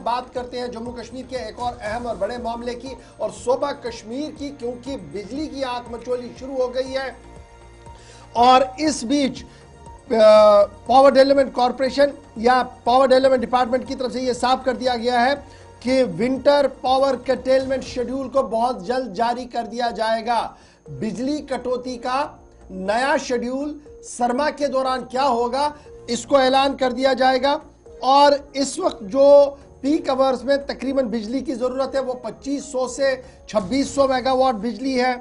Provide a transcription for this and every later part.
बात करते हैं जम्मू कश्मीर के एक और अहम और बड़े मामले की और सूबा कश्मीर की, क्योंकि बिजली की आंख मचोली शुरू हो गई है। और इस बीच पावर डेवलपमेंट कॉरपोरेशन या पावर डेवलपमेंट डिपार्टमेंट की तरफ से यह साफ कर दिया गया है कि विंटर पावर कर्टेलमेंट शेड्यूल को बहुत जल्द जारी कर दिया जाएगा। बिजली कटौती का नया शेड्यूल सरमा के दौरान क्या होगा, इसको ऐलान कर दिया जाएगा। और इस वक्त जो पीक आवर्स में तकरीबन बिजली की जरूरत है वो 2500 से 2600 मेगावाट बिजली है,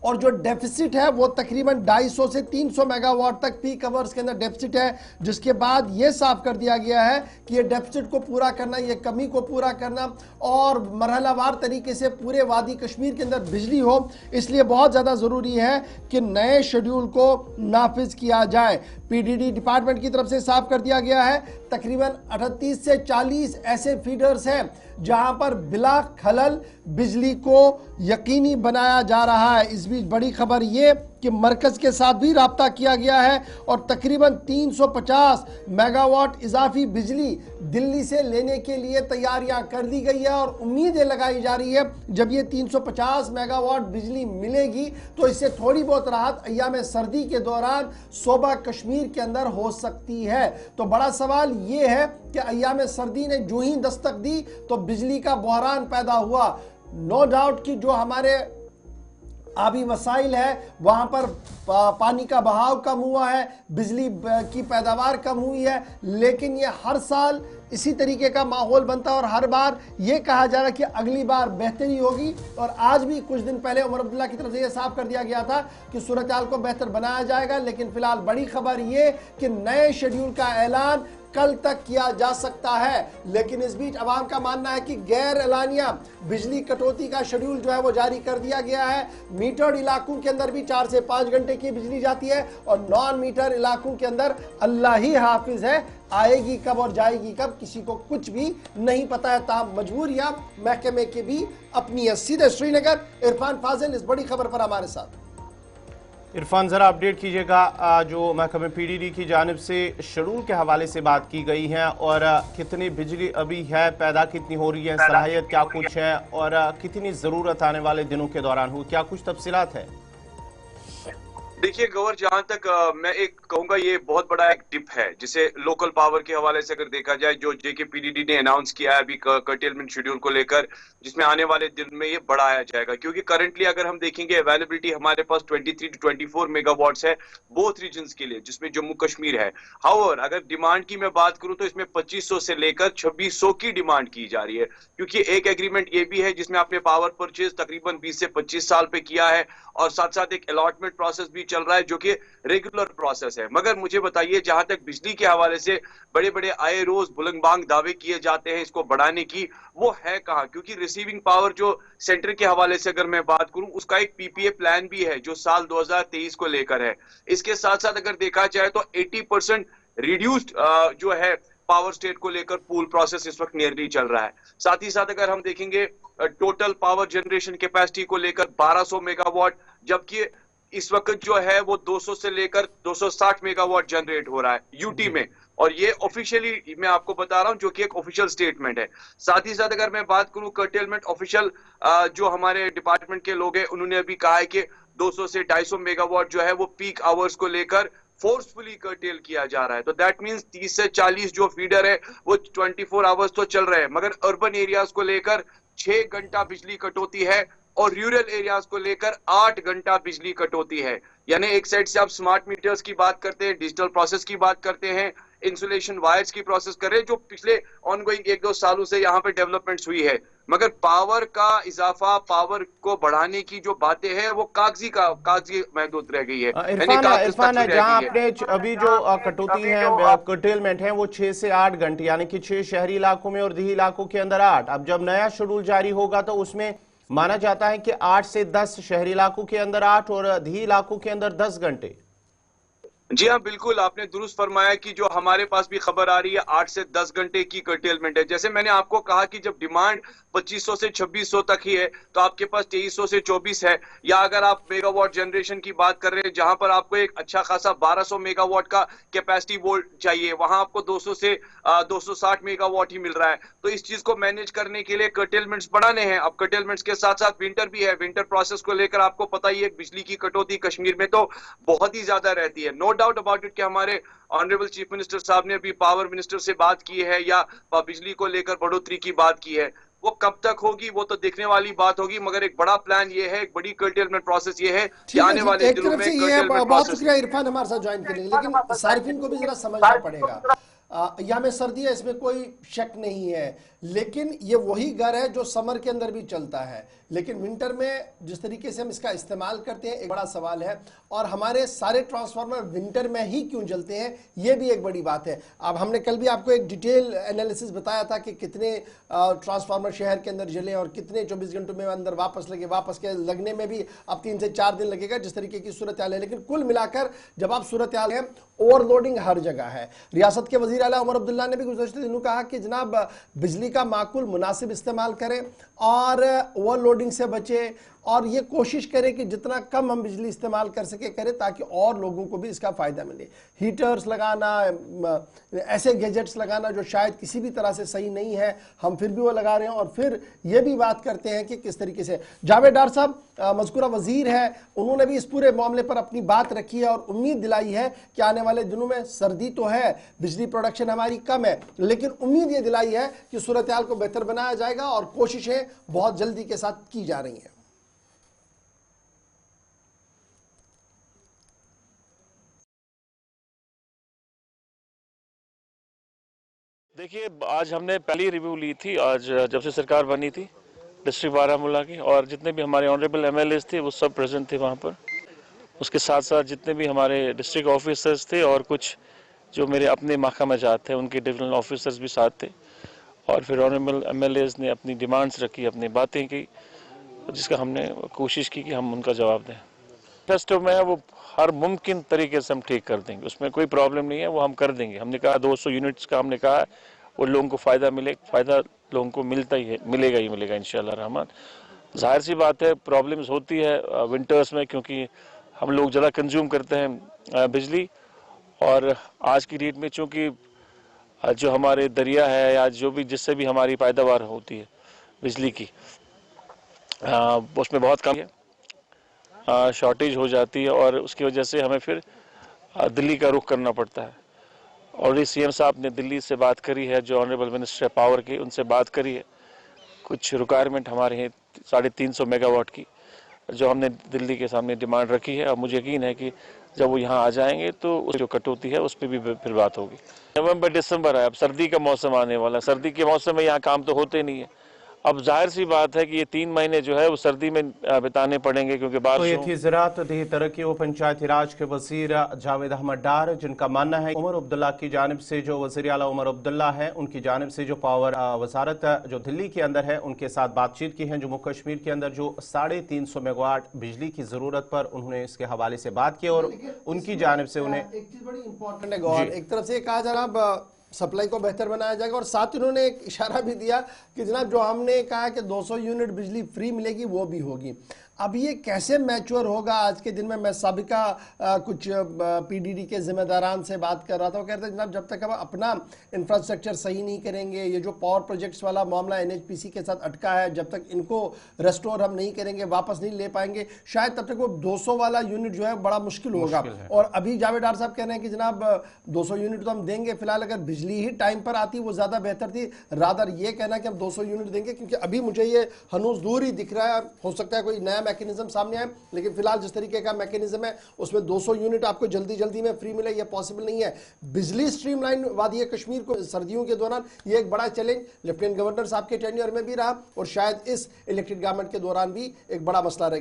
और जो डेफिसिट है वो तकरीबन 250 से 300 मेगावाट तक पीक आवर्स के अंदर डेफिसिट है। जिसके बाद ये साफ कर दिया गया है कि ये डेफिसिट को पूरा करना, ये कमी को पूरा करना और मरहलावार तरीके से पूरे वादी कश्मीर के अंदर बिजली हो, इसलिए बहुत ज़्यादा ज़रूरी है कि नए शेड्यूल को नाफिज किया जाए। पीडीडी डिपार्टमेंट की तरफ से साफ कर दिया गया है तकरीबन 38 से 40 ऐसे फीडर्स हैं जहां पर बिला खलल बिजली को यकीनी बनाया जा रहा है। इस बीच बड़ी खबर यह कि मरकज के साथ भी राब्ता किया गया है और तकरीबन 350 मेगावाट इजाफी बिजली दिल्ली से लेने के लिए तैयारियां कर दी गई है। और उम्मीदें लगाई जा रही है जब ये 350 मेगावाट बिजली मिलेगी तो इससे थोड़ी बहुत राहत अय्याम सर्दी के दौरान सूबा कश्मीर के अंदर हो सकती है। तो बड़ा सवाल ये है कि अय्याम सर्दी ने जो ही दस्तक दी तो बिजली का बहरान पैदा हुआ। नो डाउट कि जो हमारे आबी वसाइल है वहां पर पानी का बहाव कम हुआ है, बिजली की पैदावार कम हुई है, लेकिन ये हर साल इसी तरीके का माहौल बनता है और हर बार ये कहा जा रहा है कि अगली बार बेहतरी होगी। और आज भी कुछ दिन पहले उमर अब्दुल्ला की तरफ से ये साफ कर दिया गया था कि सूरत हाल को बेहतर बनाया जाएगा। लेकिन फिलहाल बड़ी खबर ये कि नए शेड्यूल का ऐलान कल तक किया जा सकता है। लेकिन इस बीच अवाम का मानना है कि गैर एलानिया बिजली कटौती का शेड्यूल जो है वो जारी कर दिया गया है। मीटर्ड इलाकों के अंदर भी 4 से 5 घंटे की बिजली जाती है और नॉन मीटर इलाकों के अंदर अल्लाह ही हाफिज है, आएगी कब और जाएगी कब किसी को कुछ भी नहीं पता है। ताम मजबूरियां महकमे की भी अपनी है। सीधे श्रीनगर इरफान फाजिल इस बड़ी खबर पर हमारे साथ। इरफान जरा अपडेट कीजिएगा, जो महकमे पीडीडी की जानिब से शेड्यूल के हवाले से बात की गई है और कितनी बिजली अभी है, पैदा कितनी हो रही है, सलाहियत क्या कुछ है और कितनी जरूरत आने वाले दिनों के दौरान हो, क्या कुछ तफसीलात है? देखिए गवर, जहां तक मैं एक कहूंगा ये बहुत बड़ा एक डिप है जिसे लोकल पावर के हवाले से अगर देखा जाए, जो जेकेपीडीडी ने अनाउंस किया है अभी कर्टेलमेंट शेड्यूल को लेकर, जिसमें आने वाले दिन में ये बढ़ाया जाएगा। क्योंकि करंटली अगर हम देखेंगे अवेलेबिलिटी हमारे पास 23 to 24 मेगावाट्स है बोथ रीजन्स के लिए, जिसमें जम्मू कश्मीर है। हाउएवर अगर डिमांड की मैं बात करूं तो इसमें 2500 से लेकर 2600 की डिमांड की जा रही है। क्योंकि एक एग्रीमेंट ये भी है जिसमें आपने पावर परचेज तकरीबन 20 से 25 साल पे किया है और साथ साथ एक अलॉटमेंट प्रोसेस भी चल रहा है जो कि रेगुलर प्रोसेस है। मगर मुझे बताइए, जहां तक बिजली के हवाले से बड़े बड़े आए रोज बुलंदबांग दावे किए जाते हैं इसको बढ़ाने की, वो है कहां? क्योंकि रिसीविंग पावर जो सेंटर के हवाले से अगर मैं बात करूं उसका एक पीपीए प्लान भी है जो साल 2023 को लेकर है। इसके साथ साथ अगर देखा जाए तो 80% रिड्यूस्ड जो है पावर स्टेट को लेकर पूल प्रोसेस इस वक्त नियरली चल रहा है। साथ ही साथ अगर हम देखेंगे टोटल पावर जनरेशन कैपेसिटी को लेकर 1200 मेगावाट, जबकि इस वक्त जो है वो 200 से लेकर 260 मेगावाट जनरेट हो रहा है यूटी में। और ये ऑफिशियली मैं आपको बता रहा हूं जो कि एक ऑफिशियल स्टेटमेंट है। साथ ही साथ अगर मैं बात करूं कर्टेलमेंट ऑफिशियल जो हमारे डिपार्टमेंट के लोग हैं उन्होंने अभी कहा है कि 200 से 250 मेगावाट जो है वो पीक आवर्स को लेकर फोर्सफुली कर्टेल किया जा रहा है। तो दैट मींस 30 से 40 जो फीडर है वो 24 आवर्स तो चल रहे हैं, मगर अर्बन एरियाज को लेकर 6 घंटा बिजली कटौती है और रूरल एरियाज को लेकर 8 घंटा बिजली कटौती है। यानी एक साइड से आप स्मार्ट मीटर्स की बात करते हैं, डिजिटल प्रोसेस की बात करते हैं, इंसुलेशन वायर्स की प्रोसेस कर रहे हैं जो पिछले ऑनगोइंग 1-2 सालों से यहाँ पे डेवलपमेंट्स हुई है, मगर पावर का इजाफा, पावर को बढ़ाने की जो बातें हैं वो कागजी महदूद रह गई है। इरफान जहां आपने अभी जो कटौती है कर्टेलमेंट है वो 6 से 8 घंटे, यानी कि 6 शहरी इलाकों में और देही इलाकों के अंदर 8। अब जब नया शेड्यूल जारी होगा तो उसमें माना जाता है कि 8 से 10 शहरी इलाकों के अंदर 8 और देही इलाकों के अंदर 10 घंटे। जी हाँ, बिल्कुल, आपने दुरुस्त फरमाया कि जो हमारे पास भी खबर आ रही है 8 से 10 घंटे की कर्टेलमेंट है। जैसे मैंने आपको कहा कि जब डिमांड 2500 से 2600 तक ही है, तो आपके पास 2300 से 24 है। या अगर आप मेगावाट जनरेशन की बात कर रहे हैं, जहाँ पर आपको एक अच्छा खासा 1200 मेगावाट का कैपेसिटी वोल्ट चाहिए, वहाँ आपको 200 से 260 मेगावाट ही मिल रहा है। तो इस चीज़ को मैनेज करने के लिए कर्टेलमेंट्स बढ़ाने हैं। अब कर्टेलमेंट्स के साथ-साथ विंटर भी है। विंटर प्रोसेस को लेकर आपको पता ही है, बिजली की कटौती कश्मीर में तो बहुत ही ज़्यादा रहती है। नो डाउट अबाउट इट कि हमारे ऑनरेबल चीफ मिनिस्टर साहब ने अभी पावर मिनिस्टर से बात की है या बिजली को लेकर बढ़ोतरी की बात की है। वो कब तक होगी वो तो देखने वाली बात होगी, मगर एक बड़ा प्लान ये है, एक बड़ी कर्टेलमेंट प्रोसेस ये है कि ठीक है आने जी, वाले एक दिनों तरफ में से ये कर्टेलमेंट बहुत प्रोसेस। शुक्रिया इरफान हमारे साथ ज्वाइन करने के लिए, लेकिन सारिफिन को भी जरा समझना पड़ेगा। यहाँ में सर्दी है, इसमें कोई शक नहीं है, लेकिन ये वही घर है जो समर के अंदर भी चलता है, लेकिन विंटर में जिस तरीके से हम इसका इस्तेमाल करते हैं एक बड़ा सवाल है। और हमारे सारे ट्रांसफार्मर विंटर में ही क्यों जलते हैं, ये भी एक बड़ी बात है। अब हमने कल भी आपको एक डिटेल एनालिसिस बताया था कि कितने ट्रांसफार्मर शहर के अंदर जले और कितने 24 घंटों में अंदर वापस लगे, वापस के लगने में भी अब 3 से 4 दिन लगेगा, जिस तरीके की सूरत हाल है। लेकिन कुल मिलाकर जब आप सूरत हाल है, ओवरलोडिंग हर जगह है। रियासत के वजीर आला उमर अब्दुल्ला ने भी गुज़श्ते दिनों कहा कि जनाब बिजली का माकूल मुनासिब इस्तेमाल करें और ओवरलोडिंग से बचे, और ये कोशिश करें कि जितना कम हम बिजली इस्तेमाल कर सके करें, ताकि और लोगों को भी इसका फ़ायदा मिले। हीटर्स लगाना, ऐसे गैजेट्स लगाना जो शायद किसी भी तरह से सही नहीं है, हम फिर भी वो लगा रहे हैं। और फिर ये भी बात करते हैं कि किस तरीके से जावेद डार साहब मज़कूरा वज़ीर है, उन्होंने भी इस पूरे मामले पर अपनी बात रखी है और उम्मीद दिलाई है कि आने वाले दिनों में सर्दी तो है, बिजली प्रोडक्शन हमारी कम है, लेकिन उम्मीद ये दिलाई है कि सूरत हाल को बेहतर बनाया जाएगा और कोशिशें बहुत जल्दी के साथ की जा रही हैं। देखिए, आज हमने पहली रिव्यू ली थी, आज जब से सरकार बनी थी डिस्ट्रिक्ट बारामूला की, और जितने भी हमारे ऑनरेबल एमएलएस थे वो सब प्रेजेंट थे वहाँ पर। उसके साथ साथ जितने भी हमारे डिस्ट्रिक्ट ऑफिसर्स थे और कुछ जो मेरे अपने महकमा जात थे उनके डिविजनल ऑफिसर्स भी साथ थे। और फिर ऑनरेबल एमएलएस ने अपनी डिमांड्स रखी, अपनी बातें की, जिसका हमने कोशिश की कि हम उनका जवाब दें। फेस्टिव में है वो हर मुमकिन तरीके से हम ठीक कर देंगे, उसमें कोई प्रॉब्लम नहीं है, वो हम कर देंगे। हमने कहा 200 यूनिट्स का हमने कहा वो लोगों को फ़ायदा मिले, फ़ायदा लोगों को मिलता ही है, मिलेगा ही मिलेगा इंशाल्लाह रहमान। जाहिर सी बात है प्रॉब्लम्स होती है विंटर्स में, क्योंकि हम लोग ज़्यादा कंज्यूम करते हैं बिजली, और आज की डेट में चूँकि जो हमारे दरिया है या जो भी जिससे भी हमारी पैदावार होती है बिजली की, उसमें बहुत कम है, शॉर्टेज हो जाती है, और उसकी वजह से हमें फिर दिल्ली का रुख करना पड़ता है। और सीएम साहब ने दिल्ली से बात करी है, जो ऑनरेबल मिनिस्टर पावर के, उनसे बात करी है। कुछ रिक्वायरमेंट हमारे हैं 350 मेगावाट की, जो हमने दिल्ली के सामने डिमांड रखी है, और मुझे यकीन है कि जब वो यहाँ आ जाएंगे तो जो कटौती है उस पर भी फिर बात होगी। नवंबर दिसंबर है, अब सर्दी का मौसम आने वाला है, सर्दी के मौसम में यहाँ काम तो होते नहीं है। अब जाहिर सी बात है कि ये 3 महीने जो है वो सर्दी में बिताने पड़ेंगे, क्योंकि तो ये थी ज़राअत देही तरक्की व पंचायती राज के वजीर जावेद अहमद डार, जिनका मानना है उमर अब्दुल्ला की जानिब से, जो वज़ीर आला उमर अब्दुल्ला है उनकी जानिब से जो पावर वजारत जो दिल्ली के अंदर है उनके साथ बातचीत की है। जम्मू कश्मीर के अंदर जो 350 मेगावाट बिजली की ज़रूरत पर उन्होंने इसके हवाले से बात की, और उनकी जानिब से उन्हें एक चीज़ बड़ी इंपॉर्टेंट है गौर, एक तरफ से कहा जनाब सप्लाई को बेहतर बनाया जाएगा, और साथ ही उन्होंने एक इशारा भी दिया कि जनाब जो हमने कहा कि 200 यूनिट बिजली फ्री मिलेगी वो भी होगी। अब ये कैसे मैच्योर होगा? आज के दिन में मैं साबिका कुछ पीडीडी के जिम्मेदारान से बात कर रहा था, वो कहते हैं जनाब जब तक हम अपना इंफ्रास्ट्रक्चर सही नहीं करेंगे, ये जो पावर प्रोजेक्ट्स वाला मामला एनएचपीसी के साथ अटका है, जब तक इनको रेस्टोर हम नहीं करेंगे, वापस नहीं ले पाएंगे, शायद तब तक वो 200 वाला यूनिट जो है बड़ा मुश्किल होगा। और अभी जावेद डार साहब कह रहे हैं कि जनाब 200 यूनिट तो हम देंगे, फिलहाल अगर बिजली ही टाइम पर आती वो ज़्यादा बेहतर थी। रादर ये कहना कि हम 200 यूनिट देंगे, क्योंकि अभी मुझे ये हनूज दूर ही दिख रहा है, हो सकता है कोई नया मैकेनिज्म सामने आए, लेकिन फिलहाल जिस तरीके का मैकेनिज्म है उसमें 200 यूनिट आपको जल्दी जल्दी में फ्री मिले, ये पॉसिबल नहीं है। बिजली स्ट्रीमलाइन वादी कश्मीर को सर्दियों के दौरान ये एक बड़ा चैलेंज लेफ्टिनेंट गवर्नर साहब के टेन्योर में भी रहा, और शायद इस इलेक्टेड गवर्नमेंट के दौरान भी एक बड़ा मसला रहेगा।